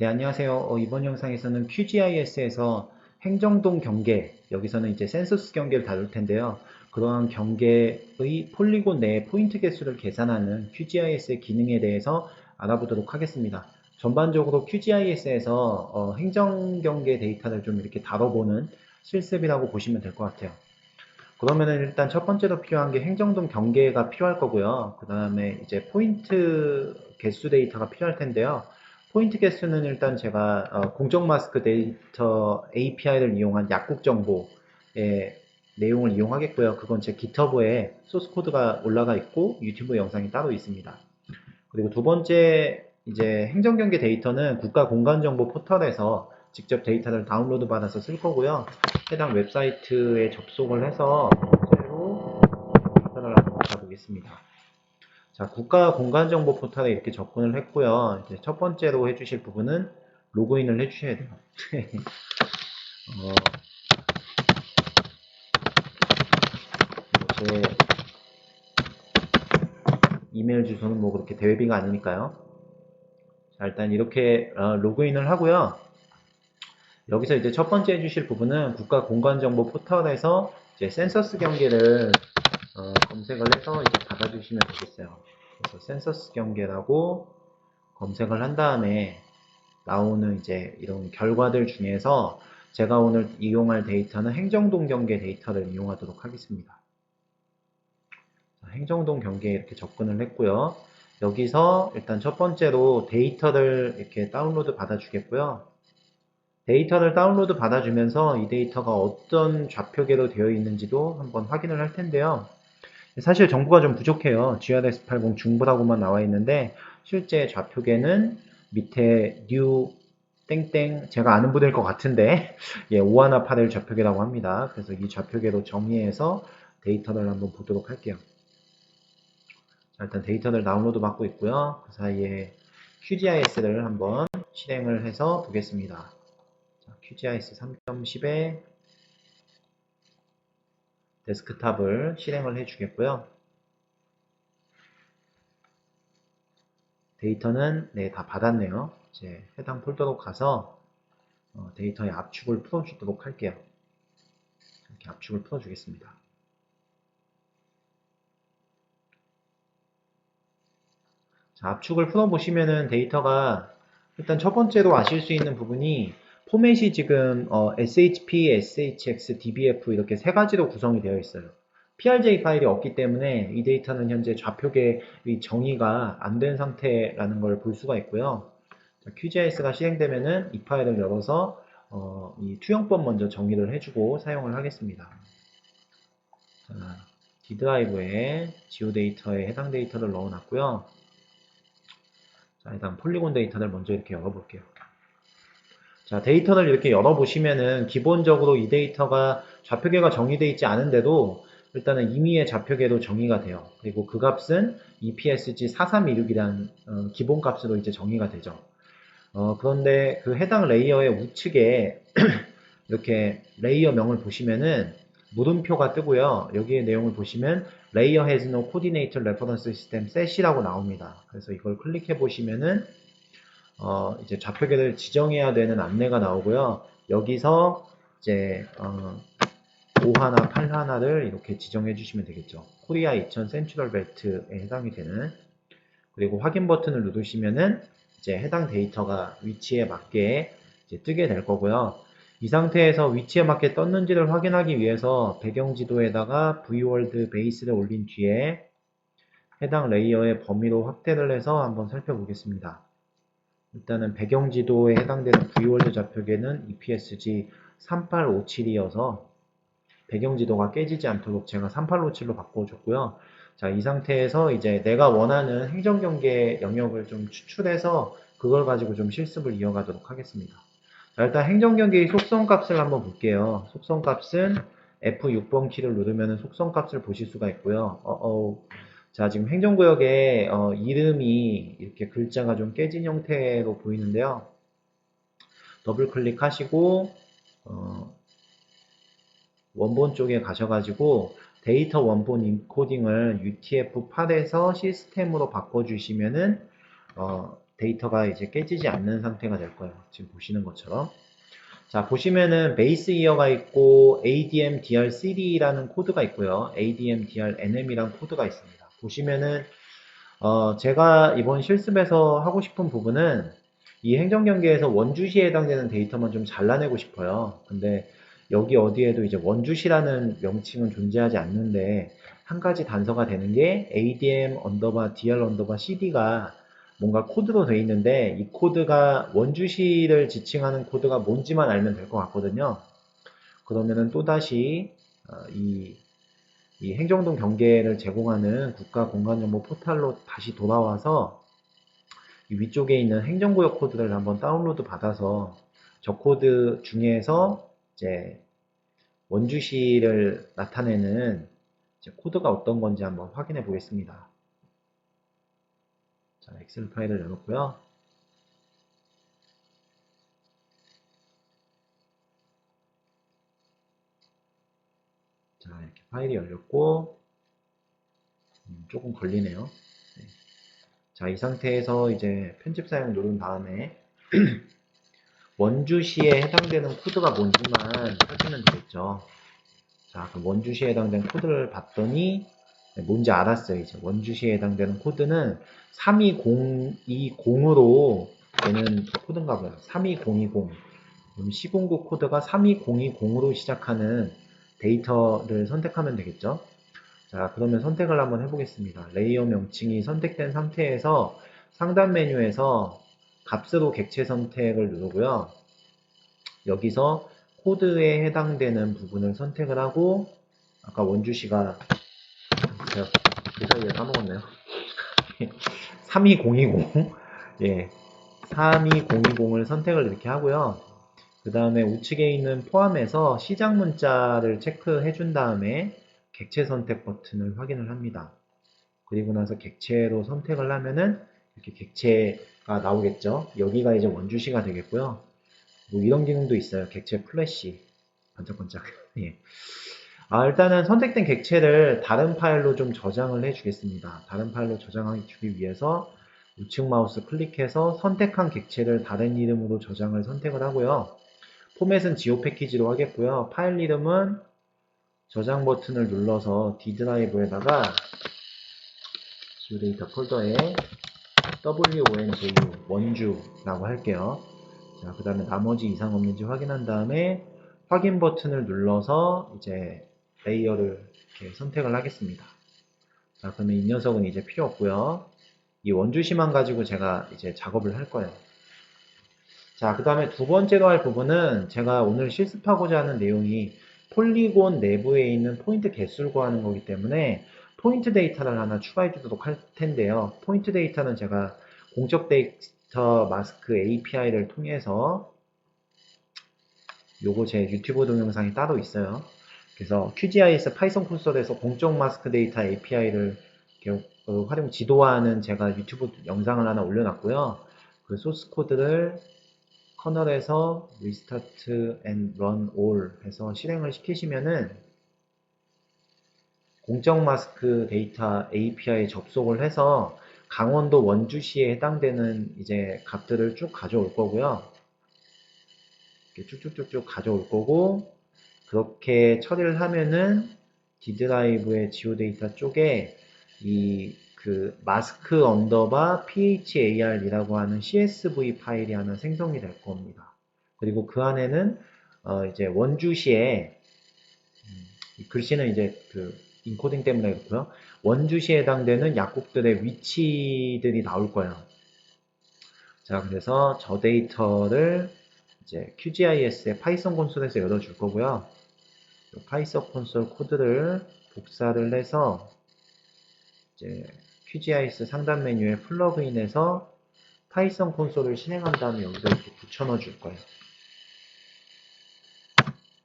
네, 안녕하세요. 이번 영상에서는 QGIS에서 행정동 경계, 여기서는 이제 센서스 경계를 다룰 텐데요. 그러한 경계의 폴리곤 내 포인트 개수를 계산하는 QGIS의 기능에 대해서 알아보도록 하겠습니다. 전반적으로 QGIS에서 행정 경계 데이터를 좀 이렇게 다뤄보는 실습이라고 보시면 될 것 같아요. 그러면은 일단 첫 번째로 필요한 게 행정동 경계가 필요할 거고요. 그 다음에 이제 포인트 개수 데이터가 필요할 텐데요. 포인트 개수는 일단 제가 공적 마스크 데이터 API를 이용한 약국 정보의 내용을 이용하겠고요. 그건 제 GitHub에 소스 코드가 올라가 있고 유튜브 영상이 따로 있습니다. 그리고 두 번째 이제 행정경계 데이터는 국가 공간정보 포털에서 직접 데이터를 다운로드 받아서 쓸 거고요. 해당 웹사이트에 접속을 해서 번째로 데이터를 한번 받아보겠습니다. 자, 국가 공간정보 포털에 이렇게 접근을 했고요. 이제 첫 번째로 해주실 부분은 로그인을 해주셔야 돼요. 제 이메일 주소는 뭐 그렇게 대외비가 아니니까요. 자, 일단 이렇게 로그인을 하고요. 여기서 이제 첫 번째 해주실 부분은 국가 공간정보 포털에서 이제 센서스 경계를 검색을 해서 이제 받아주시면 되겠어요. 그래서 센서스 경계라고 검색을 한 다음에 나오는 이제 이런 결과들 중에서 제가 오늘 이용할 데이터는 행정동 경계 데이터를 이용하도록 하겠습니다. 행정동 경계에 이렇게 접근을 했고요. 여기서 일단 첫 번째로 데이터를 이렇게 다운로드 받아주겠고요. 데이터를 다운로드 받아주면서 이 데이터가 어떤 좌표계로 되어 있는지도 한번 확인을 할 텐데요. 사실 정보가 좀 부족해요. GRS80 중부라고만 나와 있는데 실제 좌표계는 밑에 new 땡땡 제가 아는 분일 것 같은데 예, 5181 좌표계라고 합니다. 그래서 이 좌표계로 정의해서 데이터를 한번 보도록 할게요. 자, 일단 데이터를 다운로드 받고 있고요. 그 사이에 QGIS를 한번 실행을 해서 보겠습니다. QGIS 3.10에 데스크탑을 실행을 해주겠고요. 데이터는 네, 다 받았네요. 이제 해당 폴더로 가서 데이터의 압축을 풀어주도록 할게요. 이렇게 압축을 풀어주겠습니다. 자, 압축을 풀어보시면은 데이터가 일단 첫 번째로 아실 수 있는 부분이 포맷이 지금 SHP, SHX, DBF 이렇게 세 가지로 구성이 되어 있어요. PRJ 파일이 없기 때문에 이 데이터는 현재 좌표계의 정의가 안 된 상태라는 걸 볼 수가 있고요. 자, QGIS가 실행되면은 이 파일을 열어서 이 투영법 먼저 정의를 해주고 사용을 하겠습니다. 자, D 드라이브에 지오데이터에 해당 데이터를 넣어놨고요. 자, 일단 폴리곤 데이터를 먼저 이렇게 열어볼게요. 자, 데이터를 이렇게 열어보시면은 기본적으로 이 데이터가 좌표계가 정의되어 있지 않은데도 일단은 임의의 좌표계로 정의가 돼요. 그리고 그 값은 EPSG 4326이라는 기본 값으로 이제 정의가 되죠. 그런데 그 해당 레이어의 우측에 이렇게 레이어명을 보시면은 물음표가 뜨고요. 여기에 내용을 보시면 Layer has no coordinator reference system set이라고 나옵니다. 그래서 이걸 클릭해 보시면은 이제 좌표계를 지정해야 되는 안내가 나오고요. 여기서 이제 5하나, 8하나를 이렇게 지정해 주시면 되겠죠. 코리아 2000 센트럴 벨트에 해당이 되는 그리고 확인 버튼을 누르시면은 이제 해당 데이터가 위치에 맞게 이제 뜨게 될 거고요. 이 상태에서 위치에 맞게 떴는지를 확인하기 위해서 배경 지도에다가 vworld 베이스를 올린 뒤에 해당 레이어의 범위로 확대를 해서 한번 살펴보겠습니다. 일단은 배경 지도에 해당되는 vworld 좌표계는 EPSG 3857이어서 배경 지도가 깨지지 않도록 제가 3857로 바꿔줬고요. 자, 이 상태에서 이제 내가 원하는 행정경계 영역을 좀 추출해서 그걸 가지고 좀 실습을 이어가도록 하겠습니다. 자, 일단 행정경계의 속성값을 한번 볼게요. 속성값은 F6번 키를 누르면 속성값을 보실 수가 있고요. 자, 지금 행정구역에 이름이 이렇게 글자가 좀 깨진 형태로 보이는데요. 더블 클릭하시고 원본 쪽에 가셔가지고 데이터 원본 인코딩을 UTF-8에서 시스템으로 바꿔주시면은 데이터가 이제 깨지지 않는 상태가 될 거예요. 지금 보시는 것처럼. 자, 보시면은 베이스 이어가 있고 ADM DRCD라는 코드가 있고요. ADM DRNM이라는 코드가 있습니다. 보시면은 제가 이번 실습에서 하고 싶은 부분은 이 행정경계에서 원주시에 해당되는 데이터만 좀 잘라내고 싶어요. 근데 여기 어디에도 이제 원주시라는 명칭은 존재하지 않는데 한 가지 단서가 되는 게 ADM 언더바 DR 언더바 CD가 뭔가 코드로 되어 있는데 이 코드가 원주시를 지칭하는 코드가 뭔지만 알면 될 것 같거든요. 그러면은 또다시 이 행정동 경계를 제공하는 국가공간정보 포탈로 다시 돌아와서 이 위쪽에 있는 행정구역 코드를 한번 다운로드 받아서 저 코드 중에서 이제 원주시를 나타내는 이제 코드가 어떤 건지 한번 확인해 보겠습니다. 자, 엑셀 파일을 열었고요. 자, 이렇게 파일이 열렸고 조금 걸리네요. 네. 자, 이 상태에서 이제 편집 사용 누른 다음에 원주시에 해당되는 코드가 뭔지만 확인은 되겠죠. 자, 그럼 원주시에 해당되는 코드를 봤더니 뭔지 알았어요. 이제 원주시에 해당되는 코드는 32020으로 되는 코드인가 봐요. 32020. 그럼 시공구 코드가 32020으로 시작하는 데이터를 선택하면 되겠죠. 자, 그러면 선택을 한번 해보겠습니다. 레이어 명칭이 선택된 상태에서 상단 메뉴에서 값으로 객체 선택을 누르고요. 여기서 코드에 해당되는 부분을 선택을 하고 아까 원주시가 제가 그 사이에 까먹었네요. 32020 예, 32020을 선택을 이렇게 하고요. 그 다음에 우측에 있는 포함해서 시작 문자를 체크해 준 다음에 객체 선택 버튼을 확인을 합니다. 그리고 나서 객체로 선택을 하면은 이렇게 객체가 나오겠죠. 여기가 이제 원주시가 되겠고요. 뭐 이런 기능도 있어요. 객체 플래시 반짝반짝. 예. 일단은 선택된 객체를 다른 파일로 좀 저장을 해 주겠습니다. 다른 파일로 저장해 주기 위해서 우측 마우스 클릭해서 선택한 객체를 다른 이름으로 저장을 선택을 하고요. 포맷은 지오 패키지로 하겠고요. 파일 이름은 저장 버튼을 눌러서 D 드라이브에다가 지오데이터 폴더에 WONJU 원주라고 할게요. 자, 그 다음에 나머지 이상 없는지 확인한 다음에 확인 버튼을 눌러서 이제 레이어를 이렇게 선택을 하겠습니다. 자, 그러면 이 녀석은 이제 필요 없고요. 이 원주시만 가지고 제가 이제 작업을 할 거예요. 자, 그 다음에 두 번째로 할 부분은 제가 오늘 실습하고자 하는 내용이 폴리곤 내부에 있는 포인트 개수를 구하는 거기 때문에 포인트 데이터를 하나 추가해 주도록 할 텐데요. 포인트 데이터는 제가 공적 데이터 마스크 API를 통해서 요거 제 유튜브 동영상이 따로 있어요. 그래서 QGIS 파이썬 콘솔에서 공적 마스크 데이터 API를 활용 지도화하는 제가 유튜브 영상을 하나 올려놨고요. 그 소스 코드를 커널에서 restart and run all 해서 실행을 시키시면은 공적 마스크 데이터 API에 접속을 해서 강원도 원주시에 해당되는 이제 값들을 쭉 가져올 거고요. 이렇게 쭉쭉쭉쭉 가져올 거고, 그렇게 처리를 하면은 D 드라이브의 지오데이터 쪽에 그 마스크 언더바 PHAR이라고 하는 CSV 파일이 하나 생성이 될 겁니다. 그리고 그 안에는 이제 원주시에 이 글씨는 이제 그 인코딩 때문에 그렇고요. 원주시에 해당되는 약국들의 위치들이 나올 거예요. 자, 그래서 저 데이터를 이제 QGIS의 파이썬 콘솔에서 열어줄 거고요. 파이썬 콘솔 코드를 복사를 해서 이제 QGIS 상단 메뉴에 플러그인해서 파이썬 콘솔을 실행한 다음에 여기다 이렇게 붙여넣어 줄 거예요.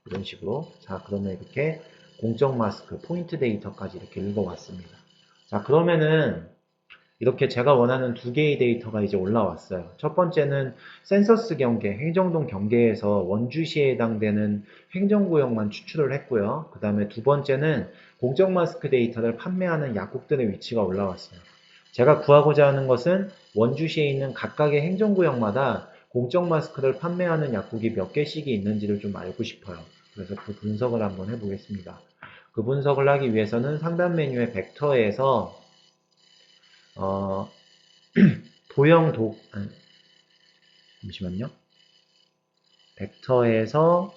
이런 식으로. 자, 그러면 이렇게 공적 마스크 포인트 데이터까지 이렇게 읽어왔습니다. 자, 그러면은 이렇게 제가 원하는 두 개의 데이터가 이제 올라왔어요. 첫 번째는 센서스 경계, 행정동 경계에서 원주시에 해당되는 행정구역만 추출을 했고요. 그 다음에 두 번째는 공적 마스크 데이터를 판매하는 약국들의 위치가 올라왔어요. 제가 구하고자 하는 것은 원주시에 있는 각각의 행정구역마다 공적 마스크를 판매하는 약국이 몇 개씩이 있는지를 좀 알고 싶어요. 그래서 그 분석을 한번 해보겠습니다. 그 분석을 하기 위해서는 상단 메뉴의 벡터에서 도형 잠시만요. 벡터에서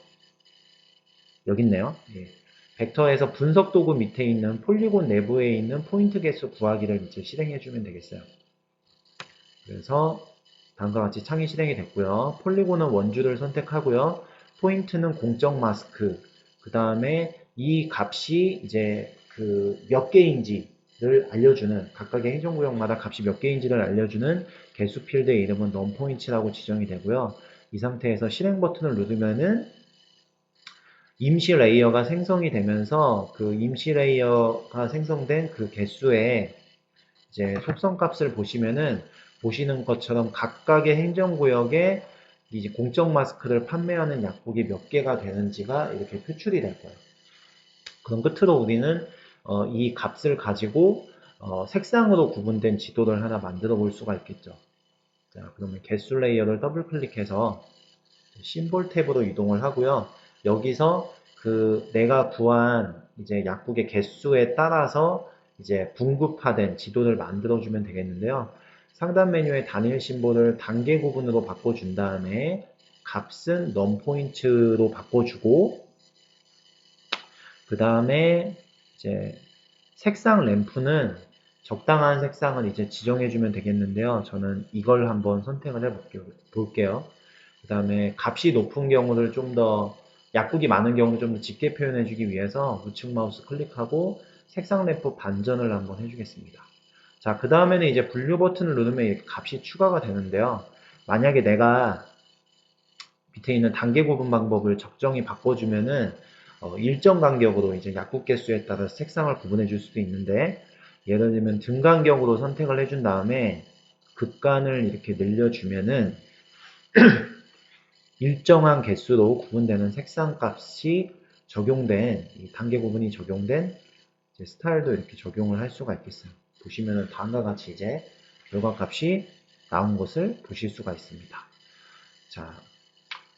여기 있네요. 예. 벡터에서 분석 도구 밑에 있는 폴리곤 내부에 있는 포인트 개수 구하기를 이제 실행해 주면 되겠어요. 그래서 다음과 같이 창이 실행이 됐고요. 폴리곤은 원주를 선택하고요. 포인트는 공적 마스크. 그 다음에 이 값이 이제 그 몇 개인지를 알려주는 각각의 행정구역마다 값이 몇 개인지를 알려주는 개수 필드의 이름은 non-point라고 지정이 되고요. 이 상태에서 실행 버튼을 누르면은 임시 레이어가 생성이 되면서 그 임시 레이어가 생성된 그 개수의 이제 속성값을 보시면은 보시는 것처럼 각각의 행정구역에 이제 공적 마스크를 판매하는 약국이 몇 개가 되는지가 이렇게 표출이 될 거예요. 그럼 끝으로 우리는 이 값을 가지고 색상으로 구분된 지도를 하나 만들어 볼 수가 있겠죠. 자, 그러면 개수 레이어를 더블 클릭해서 심볼 탭으로 이동을 하고요. 여기서 그 내가 구한 이제 약국의 개수에 따라서 이제 분급화된 지도를 만들어주면 되겠는데요. 상단 메뉴의 단일 심볼을 단계 구분으로 바꿔준 다음에 값은 non-point로 바꿔주고 그 다음에 이제 색상 램프는 적당한 색상을 이제 지정해주면 되겠는데요. 저는 이걸 한번 선택을 해볼게요. 그 다음에 값이 높은 경우를 좀 더 약국이 많은 경우를 좀 더 짙게 표현해주기 위해서 우측 마우스 클릭하고 색상 램프 반전을 한번 해주겠습니다. 자, 그 다음에는 이제 분류 버튼을 누르면 이렇게 값이 추가가 되는데요. 만약에 내가 밑에 있는 단계 구분 방법을 적정히 바꿔주면은 일정 간격으로 이제 약국 개수에 따라 색상을 구분해 줄 수도 있는데 예를 들면 등 간격으로 선택을 해준 다음에 극간을 이렇게 늘려주면은 일정한 개수로 구분되는 색상 값이 적용된 이 단계 구분이 적용된 이제 스타일도 이렇게 적용을 할 수가 있겠어요. 보시면은 다음과 같이 이제 결과값이 나온 것을 보실 수가 있습니다. 자,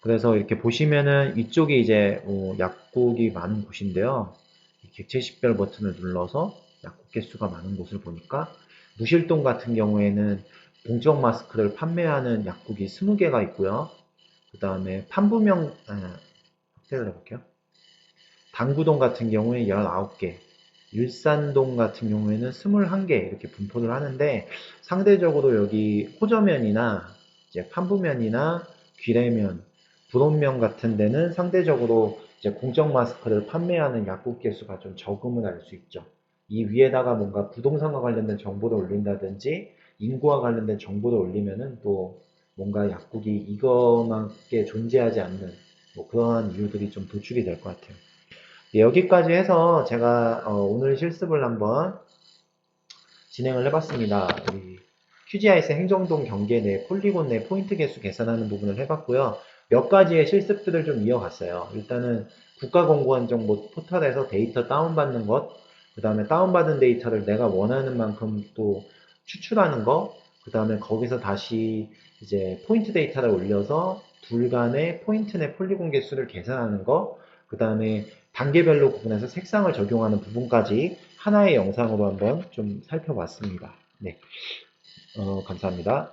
그래서 이렇게 보시면은 이쪽이 이제 약국이 많은 곳인데요. 객체 식별 버튼을 눌러서 약국 개수가 많은 곳을 보니까 무실동 같은 경우에는 공적 마스크를 판매하는 약국이 20개가 있고요. 그 다음에 판부명 확대를 해볼게요. 당구동 같은 경우에 19개, 일산동 같은 경우에는 21개 이렇게 분포를 하는데 상대적으로 여기 호저면이나 이제 판부면이나 귀래면, 불온면 같은 데는 상대적으로 이제 공적 마스크를 판매하는 약국 개수가 좀 적음을 알 수 있죠. 이 위에다가 뭔가 부동산과 관련된 정보를 올린다든지 인구와 관련된 정보를 올리면은 또 뭔가 약국이 이거만께 존재하지 않는 뭐 그러한 이유들이 좀 도출이 될 것 같아요. 네, 여기까지 해서 제가 오늘 실습을 한번 진행을 해봤습니다. QGIS 행정동 경계 내 폴리곤 내 포인트 개수 계산하는 부분을 해봤고요. 몇 가지의 실습들을 좀 이어갔어요. 일단은 국가공무원정보 포털에서 데이터 다운받는 것, 그 다음에 다운받은 데이터를 내가 원하는 만큼 또 추출하는 것, 그 다음에 거기서 다시 이제 포인트 데이터를 올려서 둘 간의 포인트 내 폴리곤 개수를 계산하는 것, 그 다음에 단계별로 구분해서 색상을 적용하는 부분까지 하나의 영상으로 한번 좀 살펴봤습니다. 네, 감사합니다.